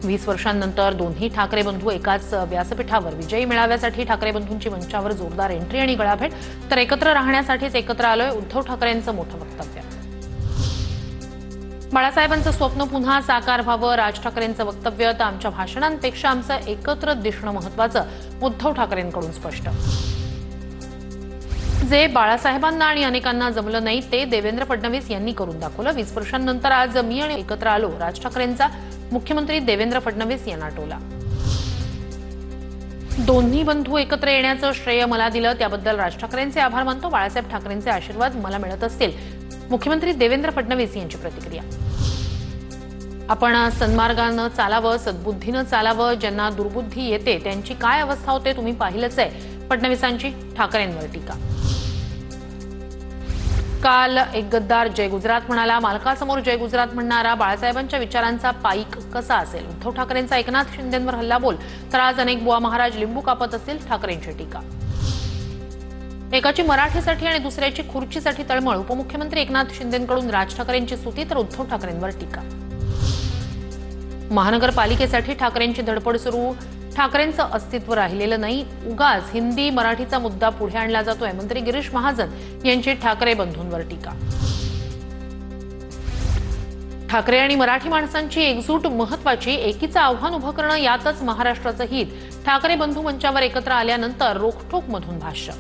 20 वर्षांनंतर दोन्ही ठाकरे बंधू एकाच व्यासपीठावर विजयी मेळाव्यासाठी ठाकरे बंधूंची मंचावर जोरदार एंट्री आणि गळाभेट, तर एकत्र राहण्यासाठीच एकत्र आलोय, उद्धव ठाकरेंचं मोठं वक्तव्य. बाळासाहेबांचं स्वप्न पुन्हा साकार व्हावं, राज ठाकरेंचं वक्तव्य, तर आमच्या भाषणांपेक्षा आमचं एकत्र दिसणं महत्त्वाचं, उद्धव ठाकरेंकडून स्पष्ट. जे बाळासाहेबांना आणि अनेकांना जमलं नाही ते देवेंद्र फडणवीस यांनी करून दाखवलं. 20 वर्षांनंतर आज मी आणि एकत्र आलो, राज ठाकरेंचा मुख्यमंत्री देवेंद्र फडणवीस यांना टोला. दोन्ही बंधू एकत्र येण्याचं श्रेय मला दिलं, त्याबद्दल राज ठाकरेंचे आभार मानतो. बाळासाहेब ठाकरेंचे आशीर्वाद मला मिळत असतील, मुख्यमंत्री देवेंद्र फडणवीस यांची प्रतिक्रिया. आपण सन्मार्गानं चालावं, सद्बुद्धीनं चालावं, ज्यांना दुर्बुद्धी येते त्यांची काय अवस्था होते तुम्ही पाहिलंच आहे, फडणवीसांची ठाकरेंवर टीका. काल एक गद्दार जय गुजरात म्हणाला, मालकासमोर जय गुजरात म्हणणारा बाळासाहेबांच्या विचारांचा पाईक कसा असेल. उद्धव ठाकरेंचा एकनाथ शिंदेंवर हल्लाबोल, तर आज अनेक बुवा महाराज लिंबू कापत असतील, ठाकरेंची टीका. एकाची मराठीसाठी आणि दुसऱ्याची खुर्चीसाठी तळमळ, उपमुख्यमंत्री एकनाथ शिंदेंकडून राज ठाकरेंची स्तुती, तर उद्धव ठाकरेंवर टीका. महानगरपालिकेसाठी ठाकरेंची धडपड सुरू, ठाकरेंचं अस्तित्व राहिलेलं नाही, उगाच हिंदी मराठीचा मुद्दा पुढे आणला जातोय, मंत्री गिरीश महाजन यांची ठाकरे बंधूंवर टीका. ठाकरे आणि मराठी माणसांची एकजूट महत्वाची, एकीचं आव्हान उभं करणं यातच महाराष्ट्राचं हित, ठाकरे बंधू मंचावर एकत्र आल्यानंतर रोखठोक मधून भाष्य.